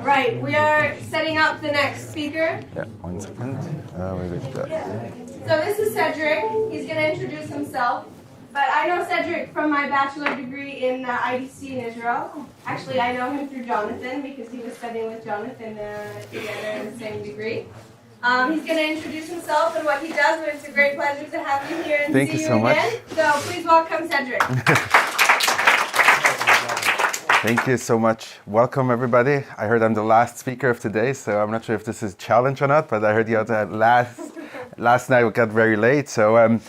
Right, we are setting up the next speaker. Yeah, 1 second. So this is Cédric. He's going to introduce himself. But I know Cédric from my bachelor degree in IDC in Israel. Actually, I know him through Jonathan because he was studying with Jonathan together in the same degree. He's going to introduce himself and what he does, but it's a great pleasure to have you here and Thank see you you so much. again. So please welcome Cédric. Thank you so much. Welcome, everybody. I heard I'm the last speaker of today, so I'm not sure if this is a challenge or not, but I heard the other last night we got very late. So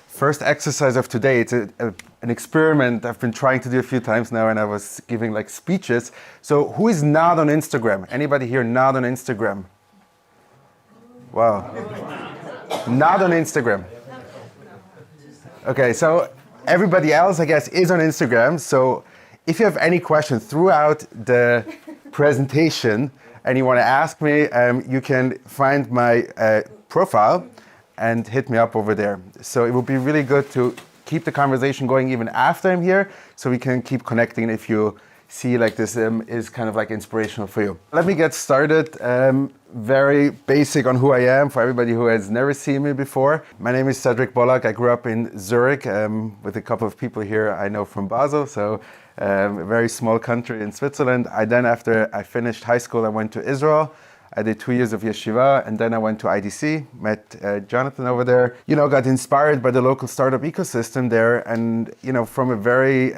first exercise of today, it's an experiment I've been trying to do a few times now, and I was giving like speeches. So who is not on Instagram? Anybody here not on Instagram? Wow. Not on Instagram. Okay, so everybody else, I guess, is on Instagram. So if you have any questions throughout the presentation and you want to ask me, you can find my profile and hit me up over there. So it would be really good to keep the conversation going even after I'm here, so we can keep connecting if you see like this is kind of like inspirational for you. Let me get started. Very basic on who I am for everybody who has never seen me before. My name is Cédric Bollag. I grew up in Zurich with a couple of people here I know from Basel, so a very small country in Switzerland. After I finished high school, I went to Israel. I did 2 years of yeshiva, and then I went to IDC, met Jonathan over there. You know, got inspired by the local startup ecosystem there, and you know, from a very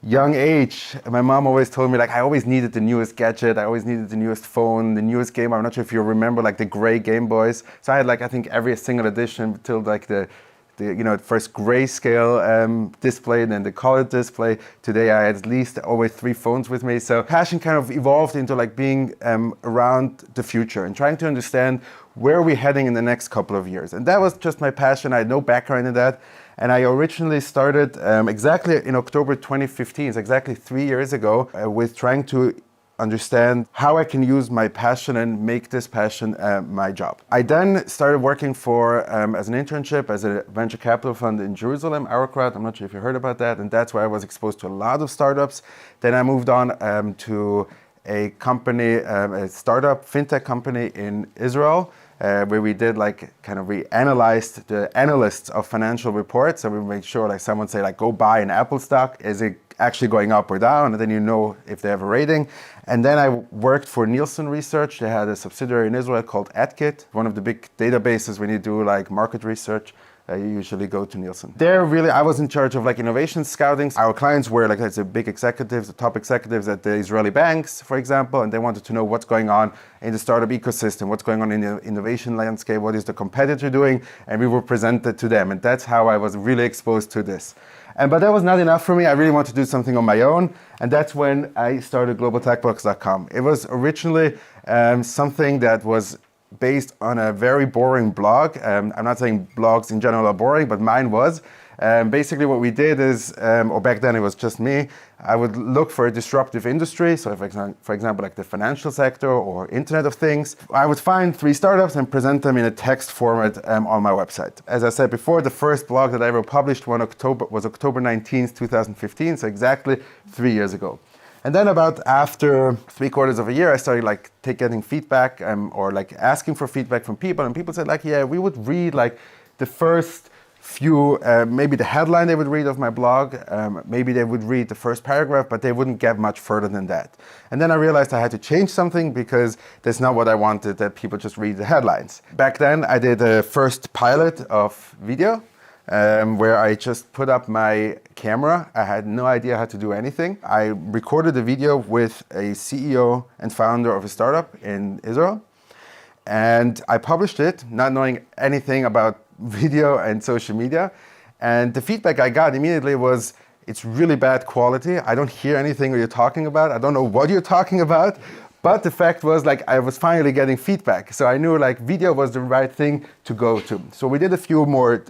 young age, my mom always told me like I always needed the newest gadget, I always needed the newest phone, the newest game. I'm not sure if you remember like the gray Game Boys. So I had like I think every single edition till like the you know, first grayscale display and then the colored display. Today I had at least always 3 phones with me. So passion kind of evolved into like being around the future and trying to understand where we're heading in the next couple of years. And that was just my passion. I had no background in that. And I originally started exactly in October 2015, it's exactly 3 years ago, with trying to understand how I can use my passion and make this passion my job. I then started working for, as an internship, as a venture capital fund in Jerusalem, Arocrat. I'm not sure if you heard about that. And that's where I was exposed to a lot of startups. Then I moved on to a company, a startup fintech company in Israel, where we did like we analyzed the analysts of financial reports. So we made sure like someone say like go buy an Apple stock, is it actually going up or down? And then you know if they have a rating. And then I worked for Nielsen Research. They had a subsidiary in Israel called AdKit, one of the big databases when you do like market research. You usually go to Nielsen. There really, I was in charge of like innovation scouting. Our clients were like the big executives, the top executives at the Israeli banks, for example, and they wanted to know what's going on in the startup ecosystem, what's going on in the innovation landscape, what is the competitor doing, and we were presented to them. And that's how I was really exposed to this. But that was not enough for me. I really wanted to do something on my own. And that's when I started globaltechblocks.com. It was originally something that was based on a very boring blog. I'm not saying blogs in general are boring, but mine was. Basically what we did is, or back then it was just me, I would look for a disruptive industry. So for example, like the financial sector or Internet of Things. I would find 3 startups and present them in a text format on my website. As I said before, the first blog that I ever published was October 19th, 2015, so exactly 3 years ago. And then about after 3/4 of a year, I started like getting feedback or like asking for feedback from people. And people said like, yeah, we would read like the first few, maybe the headline they would read of my blog, maybe they would read the first paragraph, but they wouldn't get much further than that. And then I realized I had to change something because that's not what I wanted, that people just read the headlines. Back then I did a first pilot of video. Where I just put up my camera. I had no idea how to do anything. I recorded a video with a CEO and founder of a startup in Israel. And I published it, not knowing anything about video and social media. And the feedback I got immediately was, it's really bad quality. I don't hear anything you're talking about. I don't know what you're talking about. But the fact was like I was finally getting feedback. So I knew like video was the right thing to go to. So we did a few more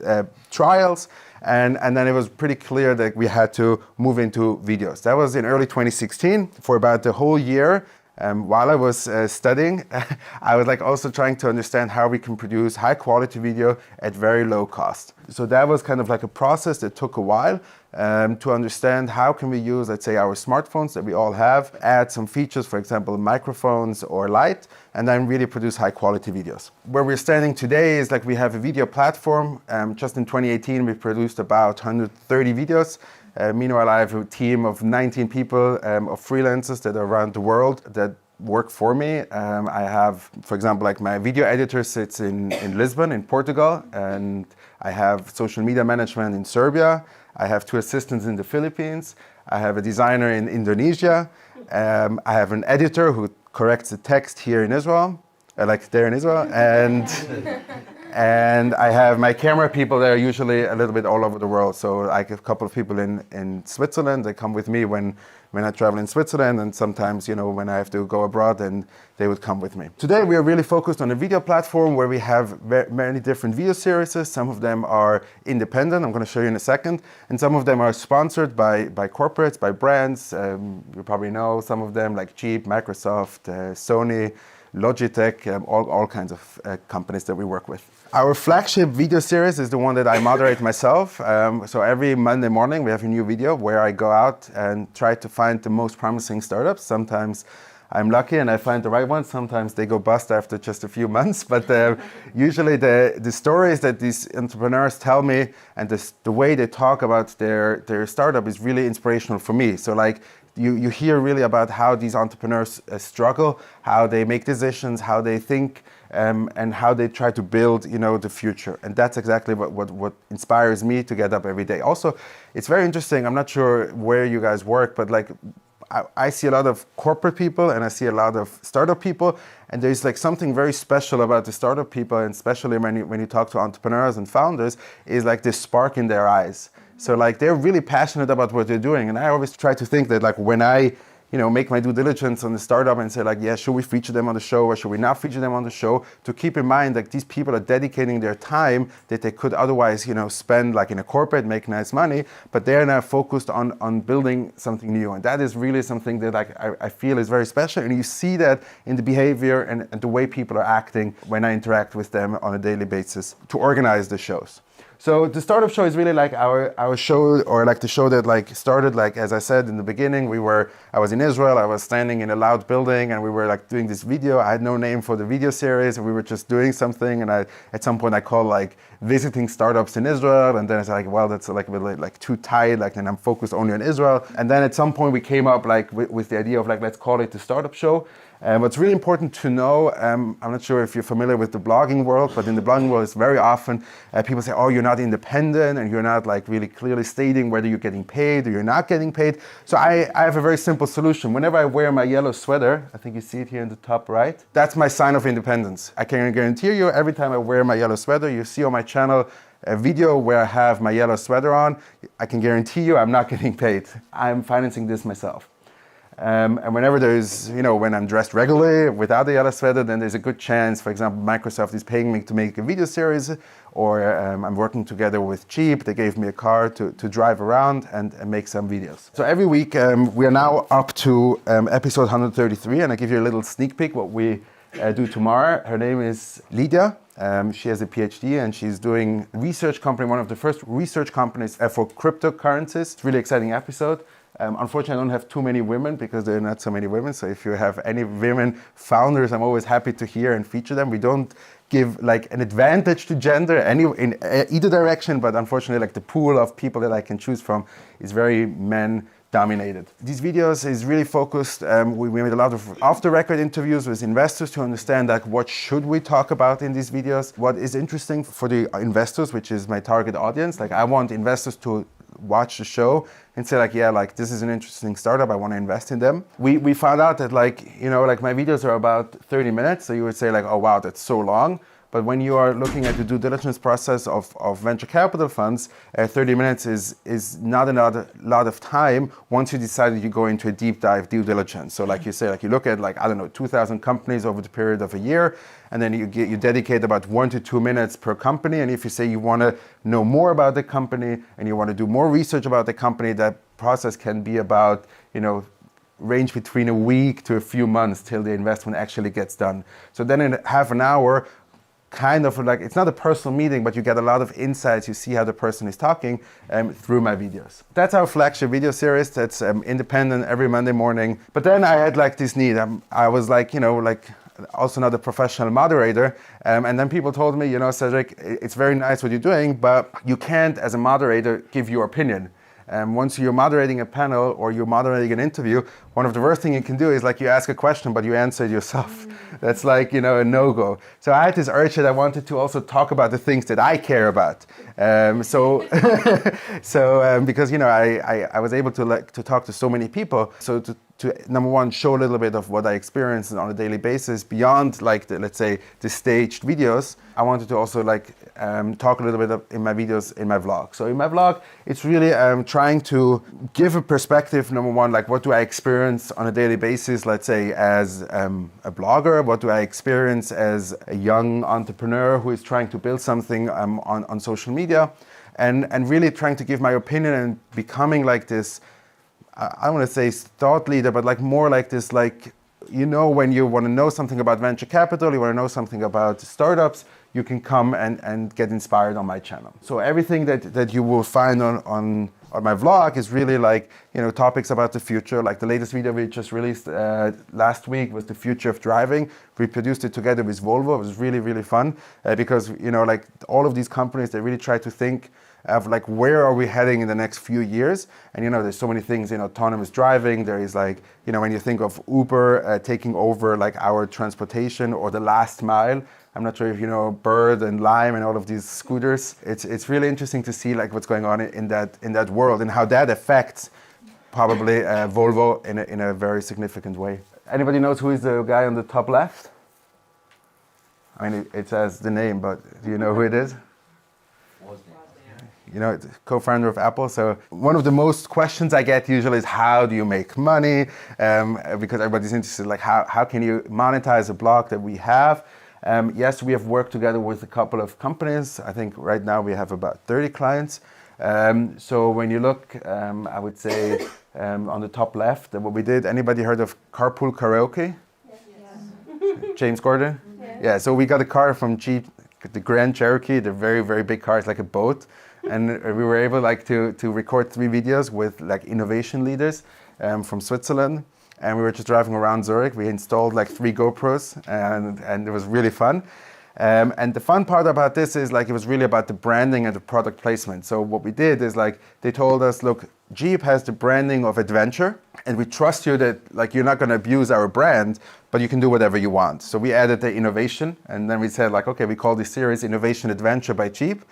trials and then it was pretty clear that we had to move into videos. That was in early 2016 for about the whole year. While I was studying, I was like also trying to understand how we can produce high quality video at very low cost. So that was kind of like a process that took a while. to understand how can we use, let's say, our smartphones that we all have, add some features, for example, microphones or light, and then really produce high quality videos. Where we're standing today is like we have a video platform. Just in 2018, we produced about 130 videos. Meanwhile, I have a team of 19 people of freelancers that are around the world that work for me. I have, for example, like my video editor sits in Lisbon, in Portugal, and I have social media management in Serbia. I have 2 assistants in the Philippines. I have a designer in Indonesia. I have an editor who corrects the text here in Israel, like there in Israel, and I have my camera people that are usually a little bit all over the world. So I have a couple of people in Switzerland. They come with me when I travel in Switzerland, and sometimes, you know, when I have to go abroad, then they would come with me. Today we are really focused on a video platform where we have many different video series. Some of them are independent, I'm going to show you in a second, and some of them are sponsored by corporates, by brands. You probably know some of them, like Jeep, Microsoft, Sony, Logitech, all kinds of companies that we work with. Our flagship video series is the one that I moderate myself. So every Monday morning we have a new video where I go out and try to find the most promising startups. Sometimes I'm lucky and I find the right ones. Sometimes they go bust after just a few months. But usually the stories that these entrepreneurs tell me and the way they talk about their startup is really inspirational for me. So like, you hear really about how these entrepreneurs struggle, how they make decisions, how they think, and how they try to build, you know, the future. And that's exactly what inspires me to get up every day. Also, it's very interesting. I'm not sure where you guys work, but like I see a lot of corporate people and I see a lot of startup people, and there's like something very special about the startup people, and especially when you talk to entrepreneurs and founders, is like this spark in their eyes. So like they're really passionate about what they're doing, and I always try to think that like when I, you know, make my due diligence on the startup and say like, yeah, should we feature them on the show or should we not feature them on the show? To keep in mind that these people are dedicating their time that they could otherwise, you know, spend like in a corporate, make nice money, but they're now focused on building something new. And that is really something that like I feel is very special. And you see that in the behavior and the way people are acting when I interact with them on a daily basis to organize the shows. So the startup show is really like our show, or like the show that like started, like as I said in the beginning, I was in Israel, I was standing in a loud building and we were like doing this video. I had no name for the video series, and we were just doing something, and at some point I called like visiting startups in Israel, and then I was like, well, that's like a bit like too tight, like then I'm focused only on Israel. And then at some point we came up like with the idea of like, let's call it the startup show. What's really important to know, I'm not sure if you're familiar with the blogging world, but in the blogging world, it's very often people say, oh, you're not independent and you're not like really clearly stating whether you're getting paid or you're not getting paid. So I have a very simple solution. Whenever I wear my yellow sweater, I think you see it here in the top right, that's my sign of independence. I can guarantee you, every time I wear my yellow sweater, you see on my channel a video where I have my yellow sweater on, I can guarantee you I'm not getting paid. I'm financing this myself. And whenever there's, you know, when I'm dressed regularly without the yellow sweater, then there's a good chance, for example, Microsoft is paying me to make a video series, or I'm working together with Jeep. They gave me a car to drive around and make some videos. So every week we are now up to episode 133, and I give you a little sneak peek what we do tomorrow. Her name is Lydia. She has a PhD and she's doing research company, one of the first research companies for cryptocurrencies. It's a really exciting episode. Unfortunately, I don't have too many women because there are not so many women. So if you have any women founders, I'm always happy to hear and feature them. We don't give like an advantage to gender in either direction, but unfortunately, like the pool of people that I can choose from is very men dominated. These videos is really focused. We made a lot of off-the-record interviews with investors to understand like what should we talk about in these videos, what is interesting for the investors, which is my target audience. Like I want investors to watch the show and say like, yeah, like this is an interesting startup, I want to invest in them. We found out that like, you know, like my videos are about 30 minutes. So you would say like, oh wow, that's so long. But when you are looking at the due diligence process of venture capital funds, 30 minutes is not a lot of time once you decide that you go into a deep dive due diligence. So like you say, like you look at like, I don't know, 2,000 companies over the period of a year, and then you dedicate about 1 to 2 minutes per company. And if you say you want to know more about the company and you want to do more research about the company, that process can be about, you know, range between a week to a few months till the investment actually gets done. So then in half an hour, kind of like, it's not a personal meeting, but you get a lot of insights. You see how the person is talking through my videos. That's our flagship video series. That's independent every Monday morning. But then I had like this need. I was like, also not a professional moderator. And then people told me, Cédric, it's very nice what you're doing, but you can't, as a moderator, give your opinion. Once you're moderating a panel or you're moderating an interview, one of the worst things you can do is like you ask a question, but you answer it yourself. That's like, a no-go. So I had this urge that I wanted to also talk about the things that I care about. Because, I was able to talk to so many people. So to number one, show a little bit of what I experience on a daily basis beyond like let's say the staged videos. I wanted to also talk a little bit in my videos, in my vlog. So in my vlog, it's really trying to give a perspective, number one, like what do I experience on a daily basis, let's say as a blogger, what do I experience as a young entrepreneur who is trying to build something on social media, and really trying to give my opinion and becoming like this, I don't want to say thought leader, but like more like this, like, when you want to know something about venture capital, you want to know something about startups, you can come and get inspired on my channel. So everything that you will find on my vlog is really like, topics about the future. Like the latest video we just released last week was the future of driving. We produced it together with Volvo. It was really, really fun because, like all of these companies, they really try to think of like where are we heading in the next few years. And there's so many things in autonomous driving. There is like, when you think of Uber taking over like our transportation or the last mile. I'm not sure if you know Bird and Lime and all of these scooters. It's really interesting to see like what's going on in that world and how that affects probably Volvo in a very significant way. Anybody knows who is the guy on the top left? I mean, it says the name, but do you know who it is? It's co-founder of Apple. So one of the most questions I get usually is how do you make money? Because everybody's interested, like how can you monetize a blog that we have? Yes, we have worked together with a couple of companies. I think right now we have about 30 clients. So when you look, I would say on the top left, what we did, anybody heard of Carpool Karaoke? Yes. James Gordon? Yeah, so we got a car from Jeep, the Grand Cherokee, the very, very big car, it's like a boat. And we were able to record 3 videos with like innovation leaders from Switzerland. And we were just driving around Zurich. We installed like 3 GoPros and it was really fun. And the fun part about this is like it was really about the branding and the product placement. So what we did is like they told us, look, Jeep has the branding of adventure and we trust you that like you're not going to abuse our brand, but you can do whatever you want. So we added the innovation and then we said like, okay, we call this series Innovation Adventure by Jeep.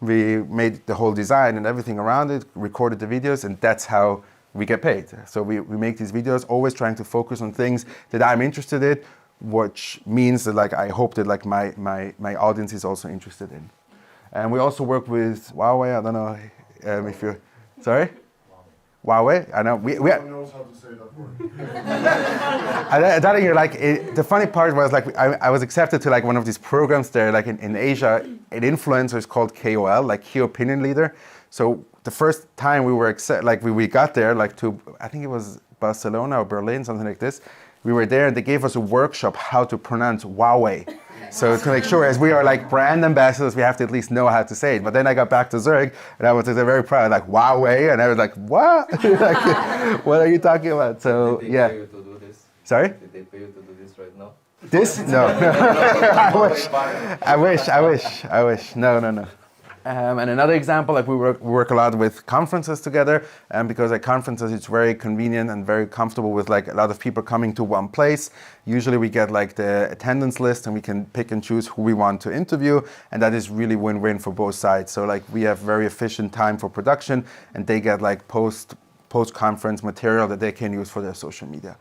We made the whole design and everything around it, recorded the videos, and that's how we get paid. So we make these videos always trying to focus on things that I'm interested in, which means that like I hope that like my audience is also interested in. And we also work with Huawei. I don't know if you're, sorry? Huawei? I know. No one knows how to say that word. I think you're like, the funny part was like, I was accepted to like one of these programs there, like in Asia, an influencer is called KOL, like Key Opinion Leader. So the first time we were we got there, like to, I think it was Barcelona or Berlin, something like this. We were there and they gave us a workshop how to pronounce Huawei. So to make sure, as we are like brand ambassadors, we have to at least know how to say it. But then I got back to Zurich and I was very proud, like Huawei, and I was like, what? Like, what are you talking about? So yeah. Did they pay you to do this? Sorry? Did they pay you to do this right now? This? No. I wish. No. And another example, like we work a lot with conferences together, and because at conferences it's very convenient and very comfortable with like a lot of people coming to one place. Usually we get like the attendance list and we can pick and choose who we want to interview, and that is really win-win for both sides. So like we have very efficient time for production, and they get like post-conference material that they can use for their social media.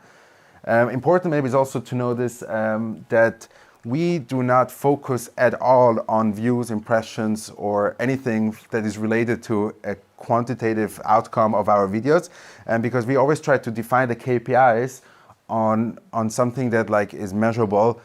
Important maybe is also to know this, that we do not focus at all on views, impressions, or anything that is related to a quantitative outcome of our videos, and because we always try to define the KPIs on something that like is measurable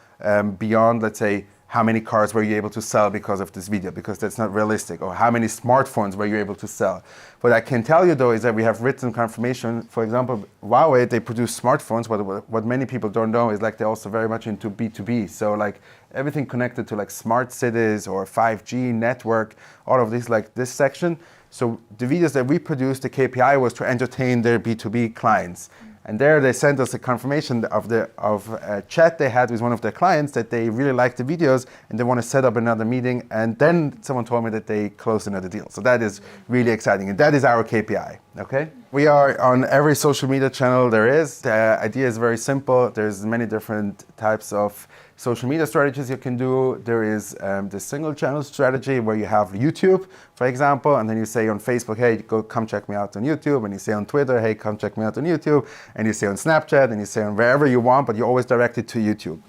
beyond, let's say, how many cars were you able to sell because of this video, because that's not realistic, or how many smartphones were you able to sell. What I can tell you though is that we have written confirmation. For example, Huawei, they produce smartphones, but what many people don't know is like they're also very much into B2B. So like everything connected to like smart cities or 5G network, all of these, like this section. So the videos that we produced, the KPI was to entertain their B2B clients. And there they sent us a confirmation of a chat they had with one of their clients that they really liked the videos and they want to set up another meeting. And then someone told me that they closed another deal. So that is really exciting. And that is our KPI, okay? We are on every social media channel there is. The idea is very simple. There's many different types of social media strategies you can do. There is the single channel strategy where you have YouTube, for example, and then you say on Facebook, hey, come check me out on YouTube. And you say on Twitter, hey, come check me out on YouTube. And you say on Snapchat, and you say on wherever you want, but you always direct it to YouTube.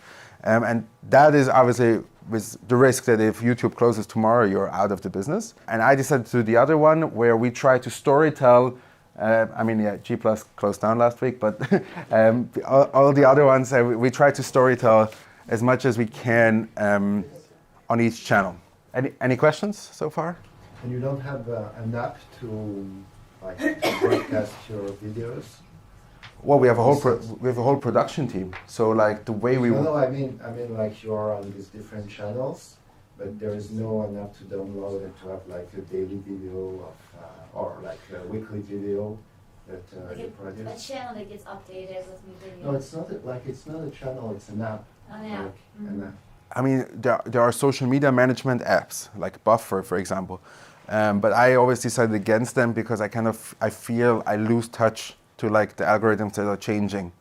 And that is obviously with the risk that if YouTube closes tomorrow, you're out of the business. And I decided to do the other one where we try to storytell. G Plus closed down last week, but all the other ones, we try to storytell as much as we can on each channel. Any questions so far? And you don't have an app to like broadcast your videos? Well, we have a whole production team. So like the way we No, I mean like you're on these different channels, but there is no an app to download and to have like a daily video of or like a weekly video that you a produce. channel that gets updated with new videos. No, it's not a channel. It's an app. Oh, yeah. Like an app. I mean, there are social media management apps, like Buffer, for example. But I always decided against them because I feel I lose touch to like the algorithms that are changing.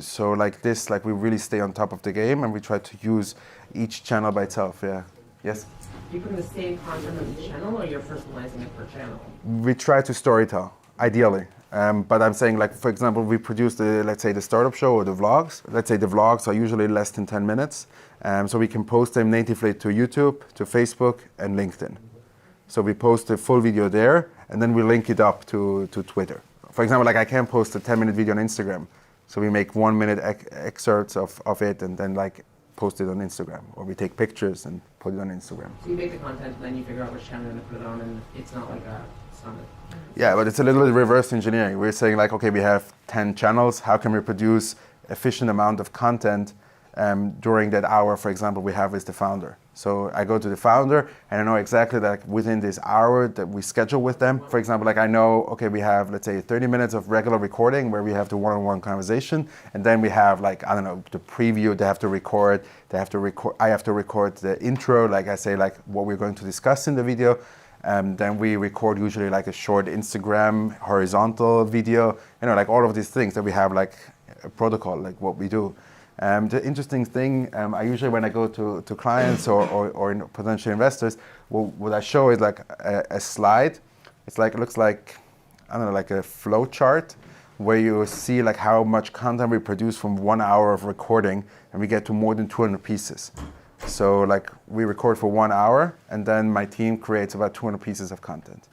So like this, like we really stay on top of the game and we try to use each channel by itself, yeah. Yes? Do you put the same content on each channel or you're personalizing it per channel? We try to storytell, ideally. But I'm saying, like, for example, we produce let's say the startup show or the vlogs. Let's say the vlogs are usually less than 10 minutes. So we can post them natively to YouTube, to Facebook, and LinkedIn. So we post the full video there, and then we link it up to Twitter. For example, like I can't post a 10-minute video on Instagram. So we make 1-minute excerpts of it and then like post it on Instagram. Or we take pictures and put it on Instagram. So you make the content and then you figure out which channel you're going to put it on, and it's not like a summit. Yeah, but it's a little bit reverse engineering. We're saying like, okay, we have 10 channels. How can we produce efficient amount of content during that hour, for example, we have with the founder. So I go to the founder and I know exactly that within this hour that we schedule with them. For example, like I know, okay, we have, let's say 30 minutes of regular recording where we have the one-on-one conversation. And then we have like, I don't know, the preview they have to record. I have to record the intro, like I say, like what we're going to discuss in the video. Then we record usually like a short Instagram horizontal video, like all of these things that we have like a protocol, like what we do. The interesting thing, I usually when I go to clients or potential investors, what I show is like a slide. It's like, it looks like, I don't know, like a flow chart where you see like how much content we produce from 1 hour of recording, and we get to more than 200 pieces. So like we record for 1 hour and then my team creates about 200 pieces of content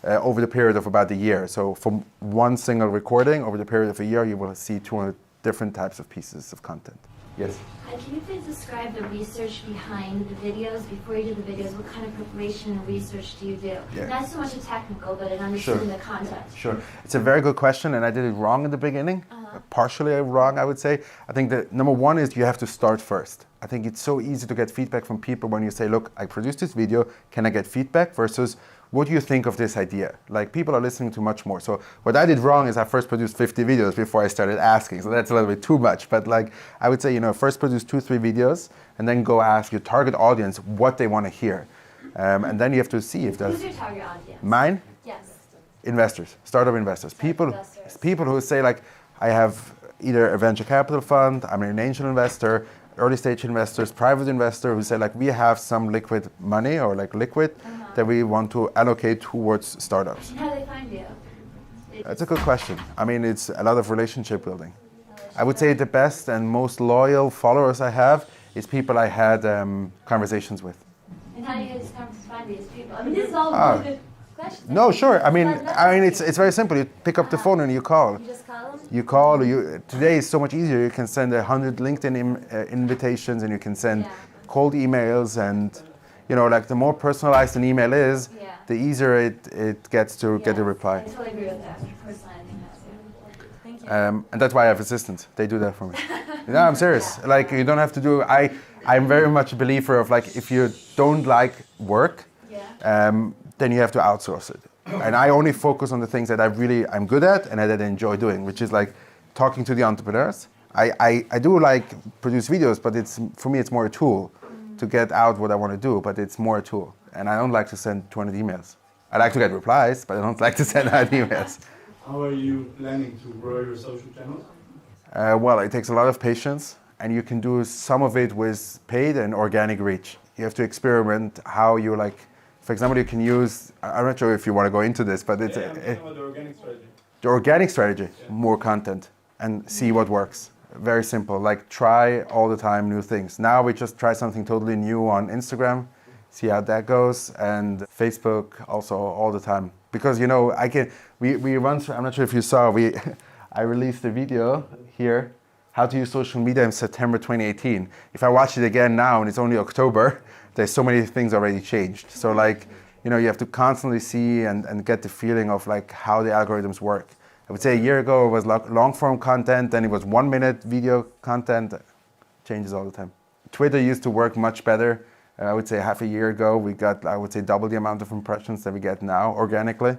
over the period of about a year. So from one single recording over the period of a year, you will see 200 different types of pieces of content. Yes? Can you please describe the research behind the videos? Before you do the videos, what kind of preparation and research do you do? Yeah. Not so much a technical, but an understanding the context. Sure. It's a very good question, and I did it wrong in the beginning. Partially wrong, I would say. I think that number one is you have to start first. I think it's so easy to get feedback from people when you say, look, I produced this video, can I get feedback? Versus, what do you think of this idea? Like, people are listening to much more. So what I did wrong is I first produced 50 videos before I started asking. So that's a little bit too much. But like, I would say, first produce 2-3 videos and then go ask your target audience what they want to hear. And then you have to see if there's... Who's your target audience? Mine? Yes. Investors, startup investors. Investors. People who say like, I have either a venture capital fund, I'm an angel investor, early stage investors, private investor who say like, we have some liquid money or like liquid that we want to allocate towards startups. And how do they find you? That's a good question. I mean, it's a lot of relationship building. I would say the best and most loyal followers I have is people I had conversations with. And how do you find these people? I mean, this is all Ah. loaded questions. No, sure. I mean, Let us it's very simple. You pick up the phone and you call. You just call them? You call. Today is so much easier. You can send 100 LinkedIn invitations, and you can send Yeah. cold emails, and like the more personalized an email is, Yeah. the easier it gets to get a Yes, reply. I totally agree with that. Personalizing that too. Thank you. And that's why I have assistants. They do that for me. No, I'm serious. Like you don't have to do. I'm very much a believer of like if you don't like work, Yeah. then you have to outsource it. And I only focus on the things that I'm good at and that I enjoy doing, which is like talking to the entrepreneurs. I do like produce videos, but for me it's more a tool to get out what I want to do, but it's more a tool. And I don't like to send 200 emails. I like to get replies, but I don't like to send out emails. How are you planning to grow your social channels? Well, it takes a lot of patience, and you can do some of it with paid and organic reach. You have to experiment how you like. For example, you can use. I'm not sure if you want to go into this, but it's I'm talking about the organic strategy. the organic strategy. More content and see what works. Very simple. Like try all the time new things. Now we just try something totally new on Instagram, see how that goes, and Facebook also all the time. Because we run through. I'm not sure if you saw. I released a video here, how to use social media in September 2018. If I watch it again now and it's only October, there's so many things already changed. So like, you have to constantly see and get the feeling of like how the algorithms work. I would say a year ago it was long form content, then it was 1 minute video content. Changes all the time. Twitter used to work much better. I would say half a year ago we got, I would say, double the amount of impressions that we get now organically.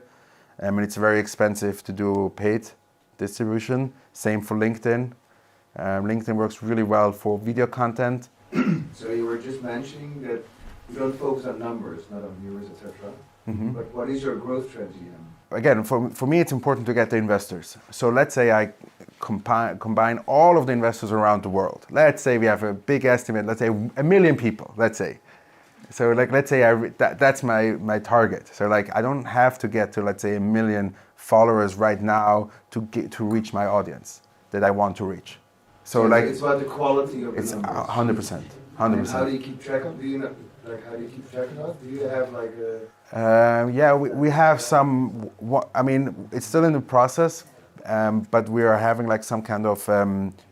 And it's very expensive to do paid distribution. Same for LinkedIn. LinkedIn works really well for video content. So you were just mentioning that you don't focus on numbers, not on viewers, etc. But what is your growth strategy then? Again, for me, it's important to get the investors. So let's say I combine all of the investors around the world. Let's say we have a big estimate. Let's say 1 million people. Let's say. So like, let's say that's my target. So like, I don't have to get to, let's say, 1 million followers right now to reach my audience that I want to reach. So like, it's about the quality of the it's numbers. 100%. And 100%. how do you keep track of? Do you keep track of it? Do you have like a? Yeah, we have some. I mean, it's still in the process, but we are having like some kind of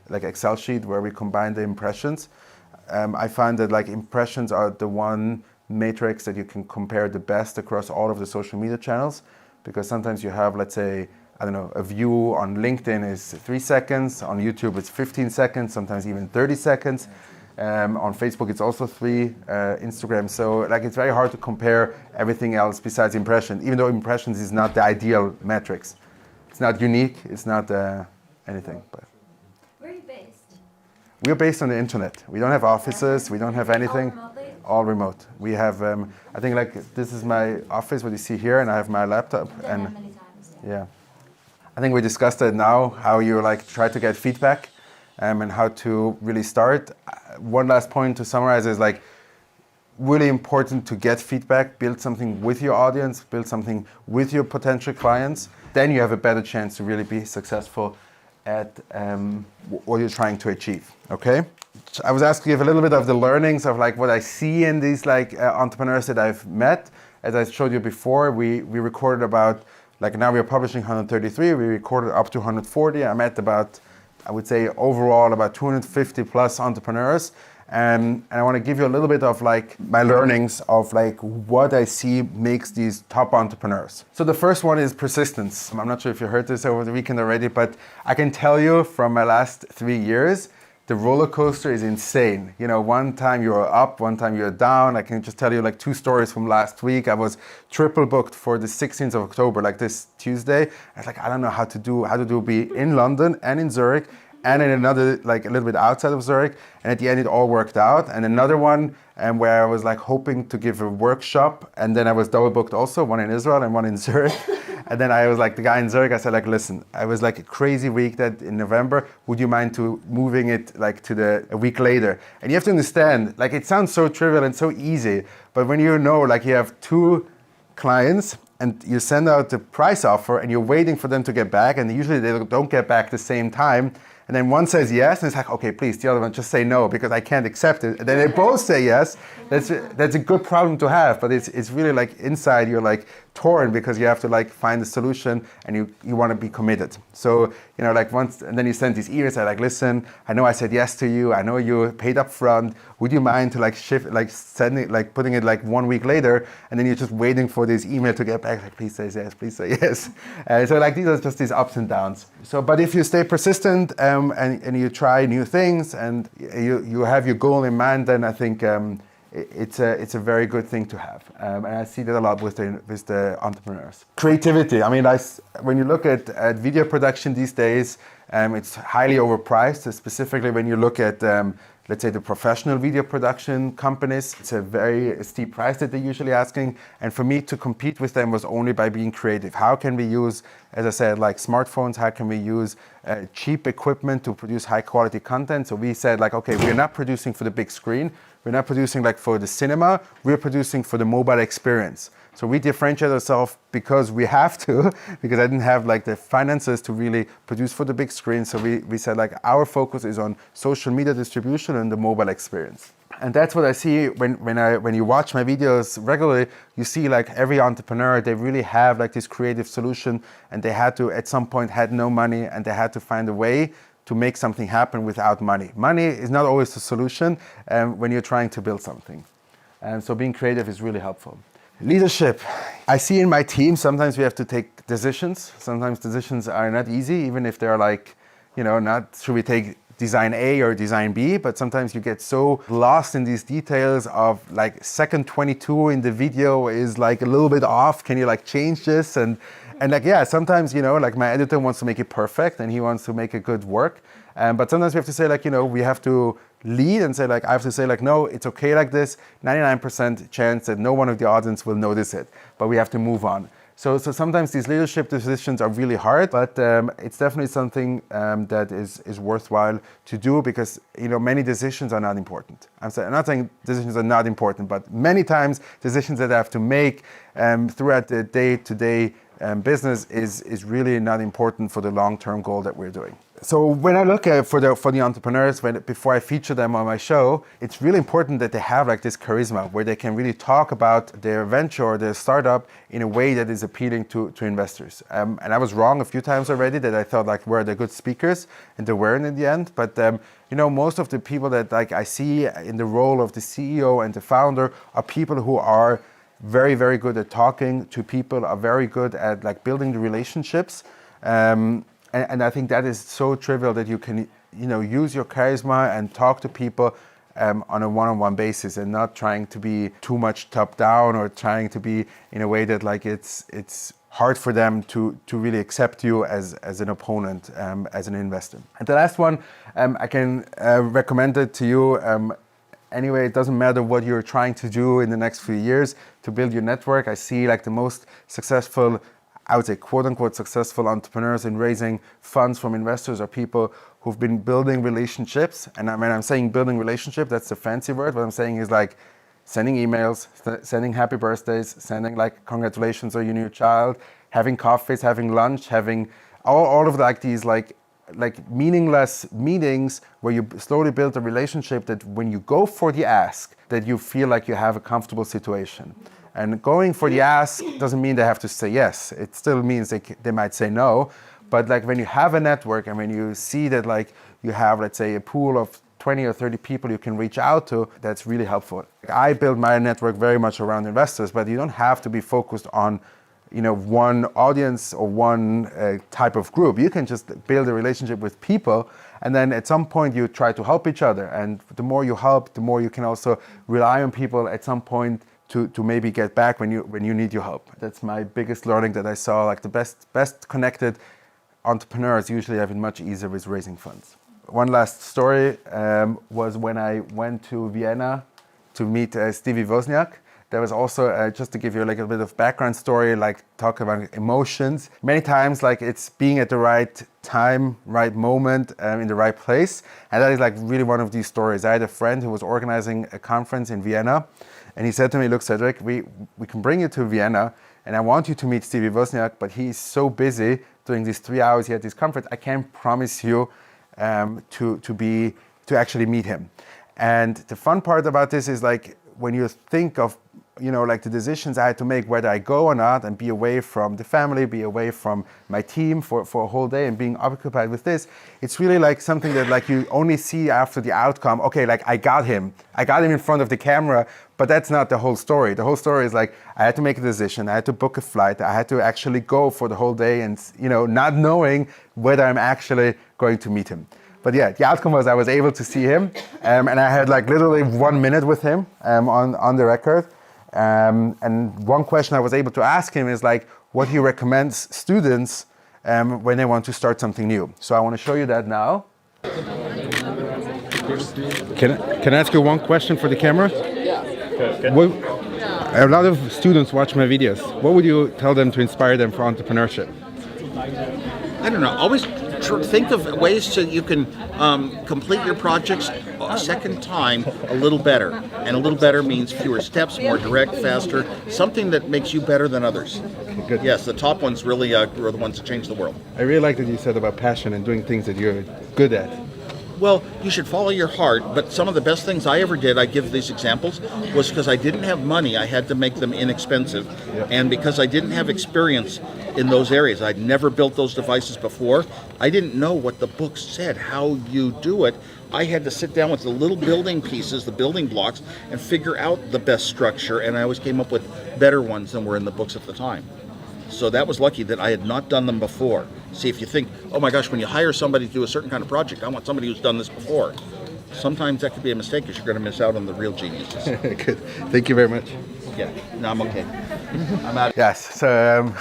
like Excel sheet where we combine the impressions. I find that like impressions are the one matrix that you can compare the best across all of the social media channels, because sometimes you have, let's say, I don't know, a view on LinkedIn is 3 seconds, on YouTube it's 15 seconds, sometimes even 30 seconds. On Facebook it's also 3, Instagram. So like it's very hard to compare everything else besides impression, even though impressions is not the ideal metrics. It's not unique, it's not anything. But Where are you based? we're based on the internet. We don't have offices, we don't have anything. All remotely? All remote. We have, I think like this is my office, what you see here, and I have my laptop. Done And that many times. yeah. I think we discussed it now, how you like try to get feedback and how to really start. One last point to summarize is like really important to get feedback, build something with your audience, build something with your potential clients. Then you have a better chance to really be successful at what you're trying to achieve, okay? I was asked to give a little bit of the learnings of like what I see in these like entrepreneurs that I've met. As I showed you before, we recorded about, like now we're publishing 133, we recorded up to 140. I met about, I would say overall about 250 plus entrepreneurs. And I want to give you a little bit of like my learnings of like what I see makes these top entrepreneurs. So the first one is persistence. I'm not sure if you heard this over the weekend already, but I can tell you from my last 3 years, the roller coaster is insane. You know, one time you're up, one time you're down. I can just tell you like 2 stories from last week. I was triple booked for the 16th of October, like this Tuesday. I was like, I don't know how to be in London and in Zurich and in another, like a little bit outside of Zurich. And at the end, it all worked out. And another one where I was like hoping to give a workshop. And then I was double booked also, one in Israel and one in Zurich. And then I was like, the guy in Zurich, I said like, listen, I was like a crazy week that in November, would you mind to moving it like to a week later? And you have to understand, like it sounds so trivial and so easy, but when you know, like you have 2 clients and you send out the price offer and you're waiting for them to get back, and usually they don't get back the same time, And then one says yes, and it's like, okay, please, the other one just say no because I can't accept it. And then they both say yes. That's a good problem to have, but it's really like inside you're like torn because you have to like find a solution and you want to be committed. So, like once, and then you send these emails, I like, listen, I know I said yes to you. I know you paid up front. Would you mind to like shift, like sending, like putting it like 1 week later, and then you're just waiting for this email to get back, like, please say yes, please say yes. So like these are just these ups and downs. So, but if you stay persistent and you try new things and you have your goal in mind, then I think it's a very good thing to have, and I see that a lot with the entrepreneurs. Creativity. I mean, when you look at video production these days, it's highly overpriced. Specifically, when you look at let's say the professional video production companies, it's a very steep price that they're usually asking. And for me to compete with them was only by being creative. How can we use, as I said, like smartphones? How can we use cheap equipment to produce high quality content? So we said like, okay, we're not producing for the big screen. We're not producing like for the cinema. We're producing for the mobile experience. So we differentiate ourselves because we have to, because I didn't have like the finances to really produce for the big screen. So we said like our focus is on social media distribution and the mobile experience. And that's what I see when you watch my videos regularly. You see like every entrepreneur, they really have like this creative solution, and they had to, at some point, had no money, and they had to find a way to make something happen without money. Money is not always the solution when you're trying to build something. So being creative is really helpful. Leadership. I see in my team, sometimes we have to take decisions. Sometimes decisions are not easy, even if they're like, not should we take design A or design B, but sometimes you get so lost in these details of like second 22 in the video is like a little bit off. Can you like change this? And like, yeah, sometimes, like my editor wants to make it perfect and he wants to make a good work. But sometimes we have to say like, we have to lead and say like, I have to say like, no, it's okay like this, 99% chance that no one of the audience will notice it, but we have to move on. So sometimes these leadership decisions are really hard, but it's definitely something that is worthwhile to do because, many decisions are not important. I'm not saying decisions are not important, but many times decisions that I have to make throughout the day-to-day business is really not important for the long-term goal that we're doing. So when I look at for the entrepreneurs, before I feature them on my show, it's really important that they have like this charisma where they can really talk about their venture or their startup in a way that is appealing to investors. And I was wrong a few times already that I thought like were they good speakers, and they weren't in the end. But most of the people that like I see in the role of the CEO and the founder are people who are very, very good at talking to people, are very good at like building the relationships. And I think that is so trivial that you can, use your charisma and talk to people on a one-on-one basis and not trying to be too much top down or trying to be in a way that like it's hard for them to really accept you as an opponent, as an investor. And the last one, I can recommend it to you. Anyway, it doesn't matter what you're trying to do in the next few years to build your network. I see like the most successful, I would say quote unquote successful entrepreneurs in raising funds from investors are people who've been building relationships. And when I'm saying building relationship, that's the fancy word. What I'm saying is like sending emails, sending happy birthdays, sending like congratulations on your new child, having coffees, having lunch, having all of like these like meaningless meetings where you slowly build a relationship that when you go for the ask, that you feel like you have a comfortable situation. And going for the ask doesn't mean they have to say yes. It still means they might say no. But like when you have a network and when you see that like you have, let's say, a pool of 20 or 30 people you can reach out to, that's really helpful. I build my network very much around investors, but you don't have to be focused on one audience or one type of group. You can just build a relationship with people, and then at some point you try to help each other. And the more you help, the more you can also rely on people at some point to maybe get back when you need your help. That's my biggest learning that I saw. Like the best connected entrepreneurs usually have it much easier with raising funds. One last story was when I went to Vienna to meet Stevie Wozniak. There was also, just to give you a little bit of background story, like talk about emotions. Many times, like it's being at the right time, right moment, in the right place. And that is like really one of these stories. I had a friend who was organizing a conference in Vienna. And he said to me, look, Cédric, we can bring you to Vienna. And I want you to meet Stevie Wozniak, but he's so busy during these 3 hours he had this conference. I can't promise you to actually meet him. And the fun part about this is like when you think of, like the decisions I had to make, whether I go or not, and be away from the family, be away from my team for a whole day and being occupied with this, it's really like something that like you only see after the outcome. Okay, like I got him in front of the camera, but that's not the whole story. The whole story is like, I had to make a decision, I had to book a flight, I had to actually go for the whole day and, not knowing whether I'm actually going to meet him. But yeah, the outcome was I was able to see him, and I had like literally 1 minute with him on the record. And one question I was able to ask him is like what he recommends students when they want to start something new. So I want to show you that now. Can I ask you one question for the camera? Yeah. A lot of students watch my videos. What would you tell them to inspire them for entrepreneurship? I don't know. Always think of ways so you can complete your projects a second time a little better. And a little better means fewer steps, more direct, faster, something that makes you better than others. Okay, good. Yes, the top ones really are the ones that change the world. I really like that you said about passion and doing things that you're good at. Well, you should follow your heart, but some of the best things I ever did, I give these examples, was because I didn't have money, I had to make them inexpensive. Yep. And because I didn't have experience in those areas, I'd never built those devices before, I didn't know what the book said, how you do it. I had to sit down with the little building pieces, the building blocks, and figure out the best structure, and I always came up with better ones than were in the books at the time. So that was lucky that I had not done them before. See, if you think, oh my gosh, when you hire somebody to do a certain kind of project, I want somebody who's done this before. Sometimes that could be a mistake because you're going to miss out on the real geniuses. Good. Thank you very much. Yeah, no, I'm okay. I'm out. Yes, so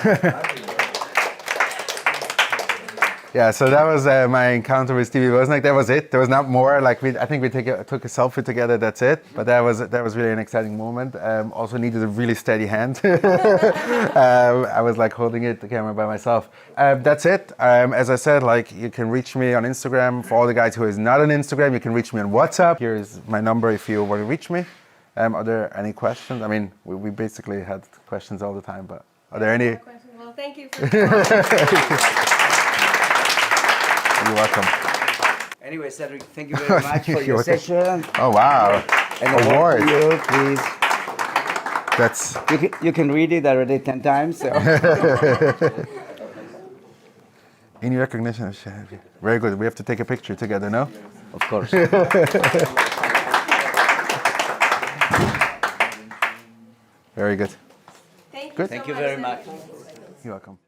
yeah, so that was my encounter with Stevie Wozniak. That was it. There was not more. Like I think we took a selfie together. That's it. But that was really an exciting moment. Also needed a really steady hand. I was like holding the camera by myself. That's it. As I said, like you can reach me on Instagram. For all the guys who is not on Instagram, you can reach me on WhatsApp. Here is my number if you want to reach me. Are there any questions? I mean, we basically had questions all the time, but are there any? Well, thank you for You're welcome. Anyway, Cédric, thank you very much for your session. Oh wow! And award. You, please. That's. You can read it already 10 times. So. In recognition of Shahid. Very good. We have to take a picture together, no? Of course. Very good. Thank you. Good. So Thank you much, very Cédric. much. You're welcome.